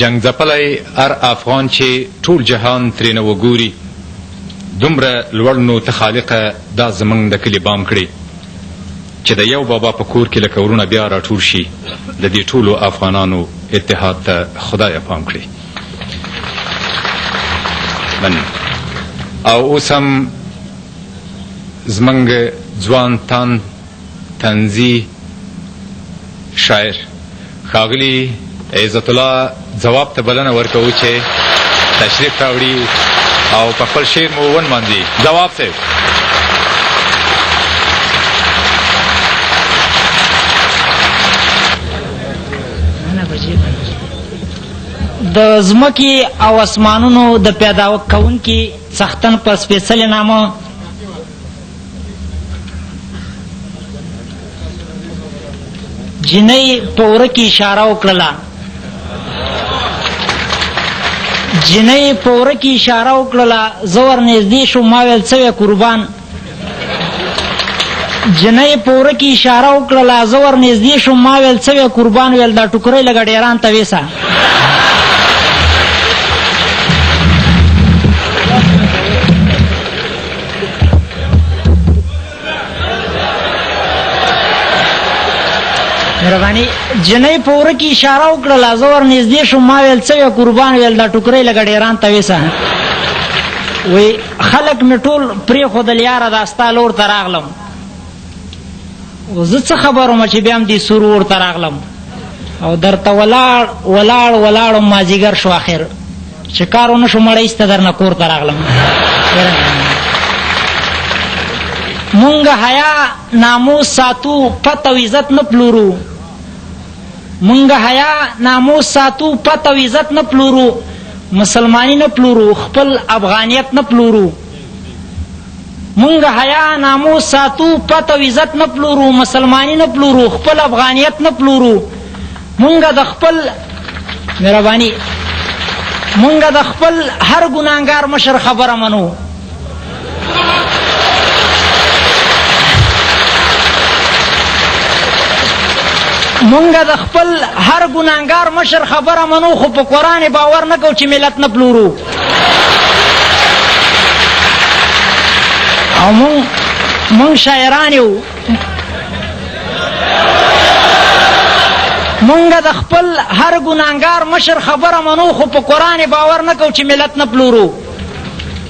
جنگ ځپلی هر افغان چې ټول جهان ترېنه وګوري دومره لوړ نو ته خالقه دا زموږ د کلي بام کړي چې د یو بابا په کور کې لکه ورونه بیا راټول شي د دې ټولو افغانانو اتحاد ته خدایه پام کړي. او اوس هم زموږ ځوان طنزي شاعر ښاغلي عزت الله ځواب ته بلنه ورکوو چې تشریف راوړي او په خپل شعر مو ونمانځي. ځواب صاحب. د ځمکې او اسمانونو د پیدا کوونکي څښتن په سپېڅلي نامه جنۍ په وره کې اشاره وکړله جنۍ په وره کې اشاره وکړله زه ورنږدې شوم ما ویل څه وی قربان جنۍ په وره کې اشاره وکړله زه ورنږدې شوم ما ویل څه وی قربان ویل دا ټوکرۍ لږه ډېران ته ویسه مهرباني جنۍ په وره کې اشاره وکړله زه ورنږدې شوم ما ویل څه وی قربان ویل دا ټوکرۍ لږه ډېران ته ویسه وی خلک مې ټول پرېښودل یاره دا ستا لور ته راغلم زه څه خبر وم چې بیا هم دې سور ور ته راغلم او درته ولاړم مازدیګر شو اخر چې کار ونه شو مړه ایسته درنه کور ته راغلم. مونږ حیا ناموس ساتو پت او عزت نه پلورو مونږ حیا ناموس ساتو پت او عزت نه پلورو مسلمانی نه پلورو خپل افغانیت نه پلورو مونږ حیا ناموس ساتو پت او عزت نه پلورو مسلمانی نه پلورو خپل افغانیت نه پلورو مونږ د خپل مهرباني مونږ د خپل هر ګناهګار مشر خبره منو مونږ د خپل هر ګناهګار مشر خبره منو خو په قرآن باور نه کوو چې ملت نه پلورو او مونږ شاعران یو مونږ د خپل هر ګناهګار مشر خبره منو خو په قرآن باور نه کوو چې ملت نه پلورو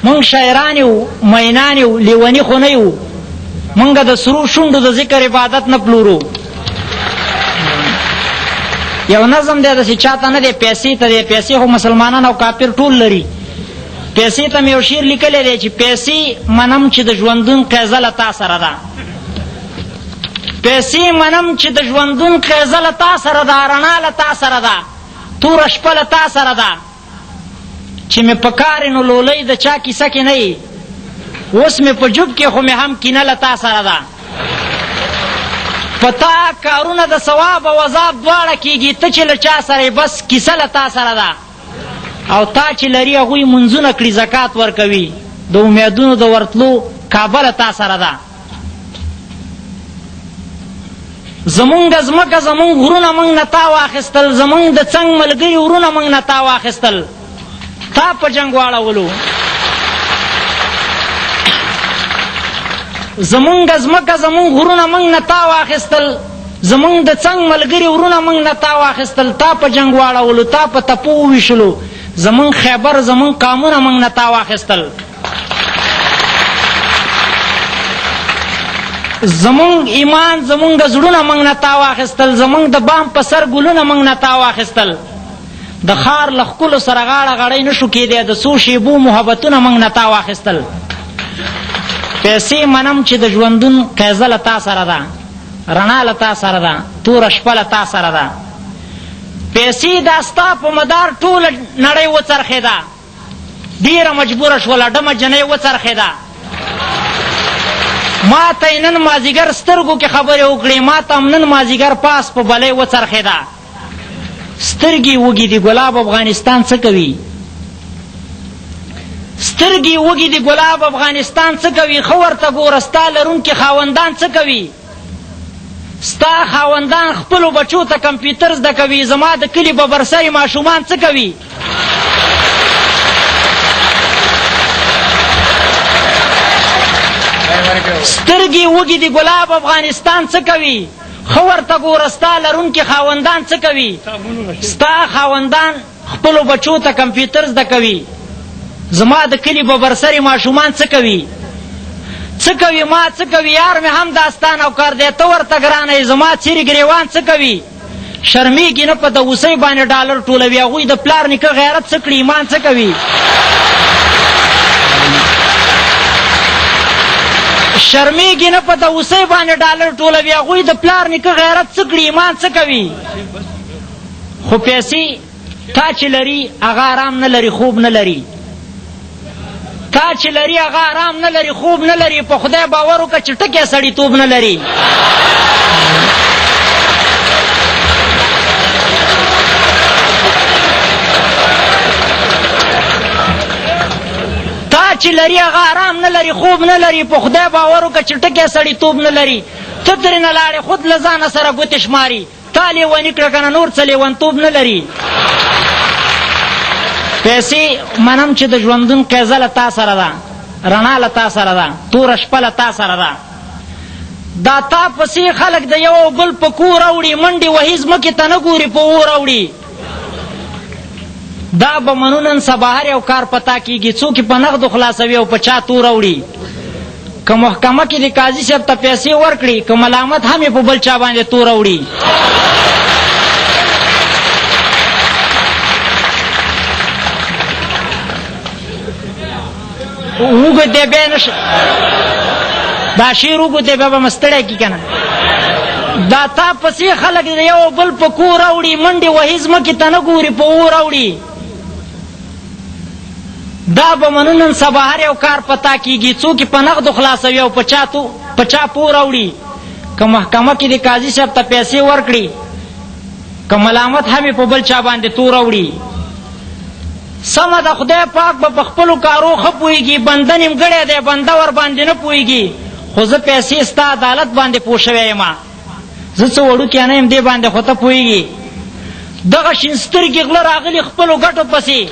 مونږ شاعران یو مینان یو لیوني خو نه یو مونږ د سرو شونډو د ذکر عبادت نه پلورو یو نظم دی داسې چاته نه دی پیسې ته دی پیسې خو مسلمانان او کافر ټول لري پیسې ته مې یو شعر لیکلی دی چې پیسې منم چې د ژوندون قیزه له تا سره ده پیسې منم چې د ژوندون قیزه له تا سره ده رڼا له تا سره ده توره شپه له تا سره ده چې مې په کار نو لولۍ د چا کیسه کې نه یي اوس مې په جوب کې خو مې هم کینه له تا سره ده پتا کارونه د ثواب او عذاب دواړه کیږي ته چې له چا سره بس کیسه له تا سره ده او تا چې لري هغوی منځونه کړي زکات ورکوي د امیدونو د ورتلو کعبه له تا سره ده زمونږ ځمکه زمونږ غرونه موږ نه تا واخیستل زمونږ د څنګ ملګري ورونه موږ نه تا واخیستل تا په جنګ واړولو زمونږ ځمکه زمونږ غرونه موږ نه تا واخیستل زمونږ د څنګ ملګري ورونه موږ نه تا واخیستل تا په جنګ واړولو تا په تپو وویشلو زمونږ خیبر زمونږ قامونه موږ نه تا واخیستل زمونږ ایمان زمونږ زړونه موږ نه تا واخیستل زمونږ د بام په سر ګلونه موږ نه تا واخیستل د ښار له ښکلو سره غاړه غړی نه شو کېدی د څو شیبو محبتونه موږ نه تا واخیستل پیسې منم چې د ژوندون قیزه له تا سره ده رڼا له تا سره ده توره شپه له تا سره ده پیسې دا ستا په مدار ټوله نړۍ وڅرخېده ډېره مجبوره شوله ډمه جنۍ وڅرخېده ما ته یې نن مازدیګر سترګو کې خبرې وکړې ما ته هم نن مازدیګر پاس په بلۍ وڅرخېده سترګې وږي دي ګلاب افغانستان څه کوي سترګې وږي دي ګلاب افغانستان څه کوي ښه ورته ګوره ستا لرونکي خاوندان څه کوي ستا خاوندان خپلو بچو ته کمپیوټر زده کوي، زما د کلي ببرسري ماشومان څه کوي؟ سترګې وږي دي ګلاب افغانستان څه کوي؟ ښه ورته ګوره ستا لرونکي خاوندان څه کوي؟ ستا خاوندان خپلو بچو ته کمپیوټر زده کوي، زما د کلي ببرسري ماشومان څه کوي؟ څه کوي؟ ما څه کوي؟ یار مې هم داستان او کار دی، ته ورته ګرانه یې، زما څیرې ګریوان څه کوي؟ شرمېږي نه په د اوسۍ باندې ډالر ټولوي، هغوی د پلار نیکه غیرت څه کړي؟ ایمان څه کوي؟ شرمېږي نه په د اوسۍ باندې ډالر ټولوي، هغوی د پلار نیکه غیرت څه کړي؟ ایمان څه کوي؟ خو پیسې تا چې لري هغه آرام نه لري، خوب نه لري. تا چې لري هغه آرام نه لري، خوب نه لري. په خدای باور وکړه چې ټکی سړیتوب نه لري. تا چې لري هغه آرام نه لري، خوب نه لري. په خدای باور وکړه چې ټکی سړیتوب نه لري. ته ترې نه لاړې خود له ځانه سره ګوتې شماري، تا لیوني کړه که نه نور څه لیونتوب نه لري. پیسې منم چې د ژوندون قیزه له تا سره ده، رڼا له تا سره ده، توره شپه له تا سره ده. دا تا پسې خلک د یو بل په کور اوړي، منډې وهي ځمکې ته نه ګوري، په اور اوړي. دا به منو نن سبا هر یو کار پتا کېږي، څوک په نغدو خلاصوي او په چا تور اوړي. که محکمه کې د قاضي صاحب ته پیسې ورکړي، که ملامت هم یې په بل چا باندې تور اوړي. اوږد دی بیا نشه دا شعر اوږد دی بیا به مستړی کي که نه. دا تا پسې خلک د یو بل په کور اوړي، منډې وهي ځمکې ته نه ګوري، په اور اوړي. دا به منو نن سبا هر یو کار پتا کېږي، څوک یې په نغدو خلاصوي او په چا پور اوړي. که محکمه کې د قاضي صاحب ته پیسې ورکړي، که ملامت هم یې په بل چا باندې تور اوړي. سمه ده خدای پاک به په خپلو کارو ښه پوهېږي، بنده نیمګړی دی، بنده ور باندې نه پوهېږي. خو زه پیسې ستا عدالت باندې پوه شوی یم، زه څه وړوکی نه یم دې باندې، خو ته پوهېږي. دغه شین سترګې غله راغلي خپلو ګټو پسې،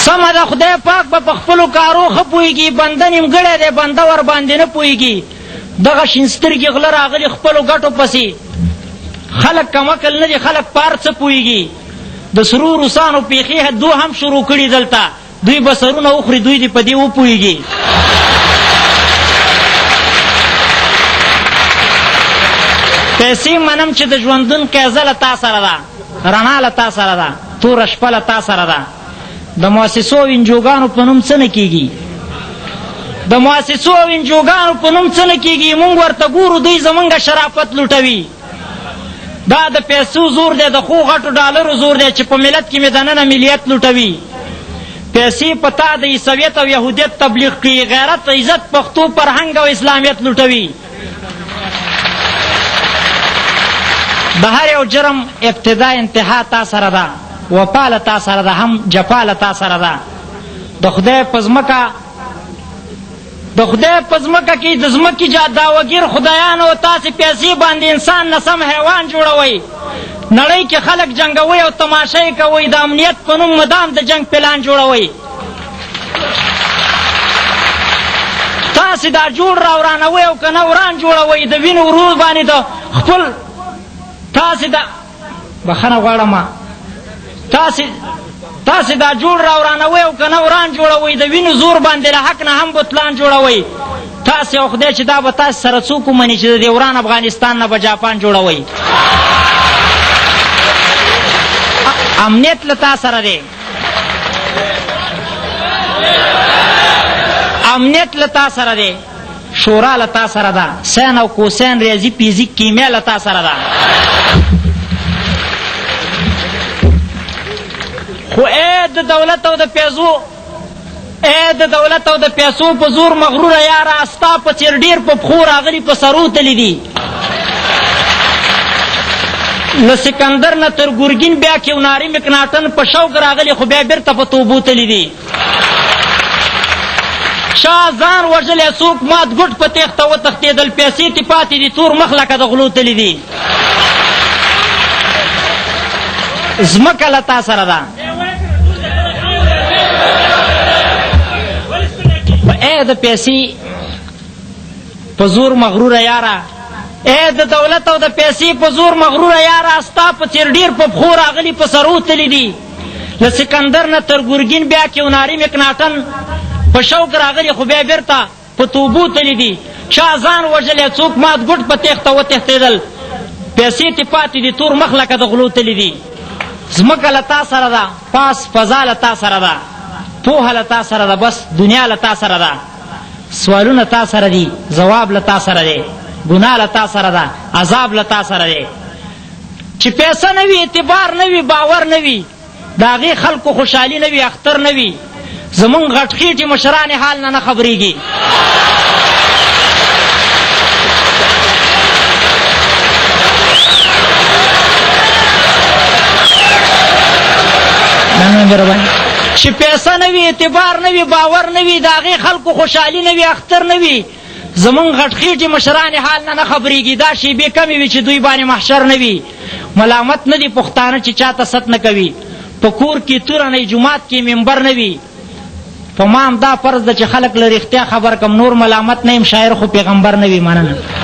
سمه ده خدای پاک به په خپلو کارو ښه پوهېږي، بنده نیمګړی دی، بنده ور باندې نه پوهېږي. دغه شین سترګې غله راغلي خپلو ګټو پسې، خلک کم عقل نه دي، خلک پار څه پوهېږي. د سرو روسانو پیښې حدو هم شروع کړي دلته، دوی به سرونه وخوري، دوی دې په دې وپوهېږي. پیسې منم چې د ژوندون قیزه له تا سره ده، رڼا له تا سره ده، توره شپه له تا سره ده. د مؤسسو او انجوګانو په نوم څه نه کېږي، د مؤسسو او انجوګانو په نوم څه نه کېږي. مونږ ورته ګورو، دوی زمونږ شرافت لوټوي. دا د پیسو زور دی، د خو غټو ډالرو زور دی چې په ملت کې مې دننه ملیت لوټوي. پیسې په تا د عیسویت او یهودیت تبلیغ کوي، غیرت، عزت، پښتو، فرهنګ او اسلامیت لوټوي. د هر یو جرم ابتدا انتها تا سره ده، وفا له تا سره ده، هم جفا له تا سره ده. د خدای په ځمکه کې د ځمکې دعوګیر خدایانو، تاسې پیسې باندې انسان نسم حیوان جوړوئ. نړۍ کې خلک جنګوئ او تماشه یې کوئ، د امنیت په نوم مدام د جنګ پلان جوړوئ. تاسې دا جوړ راورانوئ او که نه وران جوړوئ، د وینو ورور باندې د خپل تاسې دا بخښنه غواړم، تاسې دا جوړ راورانوئ او که نه وران جوړوئ، د وینو زور باندې له حق نه هم بطلان جوړوئ. تاسې او خدای چې دا به تاسې سره څوک ومني چې د دې وران افغانستان نه به جاپان جوړوئ. امنیت له تا سره دی، امنیت له تا سره دی، شورا له تا سره ده، سین او کوسین، ریاضي، فیزیک، کیمیا له تا سره ده. خو د دولت او د پیسو، د دولت او د پیسو په زور مغروره یاره، ستا په څېر ډېر په پښو راغلي په سرو تلي دي. له سکندر نه تر ګورګین بیا کیوناري مکناټن په شوق راغلی خو بیا بیرته په توبو تللی دي شاه ځان وژلی څوک مات ګوټ په تیښته وتښتېدل پیسې تې پاتې دي تور مخ لکه د غلو تللی دي ځمکه له تا سره ده ای د پیسې په زور مغروره یاره ای د دولت او د پیسې په زور مغروره یاره ستا په څېر ډېر په پښو راغلي په سرو تلي دي له سکندر نه تر ګورګین بیا کیوناري مکناټن په شوق راغلي خو بیا بیرته په توبو تلي دي چا ځان وژلی څوک مات ګوټ په تیښته وتښتېدل پیسې تې پاتې دي تور مخ لکه د غلو تلي دي ځمکه له تا سره ده پاس فضا له تا سره ده پوهه له تا سره ده بس دنیا له تا سره ده سوالونه تا سره دي ځواب له تا سره دی ګناه له تا سره ده عذاب له تا سره دی چې پیسه نه وي اعتبار نه وي باور نه وي د هغې خلکو خوشحالي نه وي اختر نه وي زمونږ غټخېټې مشران حال نه خبرېږي چې پیسه نه وي اعتبار نه وي باور نه وي د هغې خلکو خوشحالي نه وي اختر نه وي زمونږ غټخېټې مشران حال نه خبرېږي دا شیبې کمې وي چې دوی باندې محشر نه وي ملامت نه دي پښتانه چې چاته ست نه کوي په کور کې توره نه جومات کې ممبر نه وي په ما هم دا فرض ده چې خلک له رښتیا خبر کم نور ملامت نه یم شاعر خو پیغمبر نه وي مننه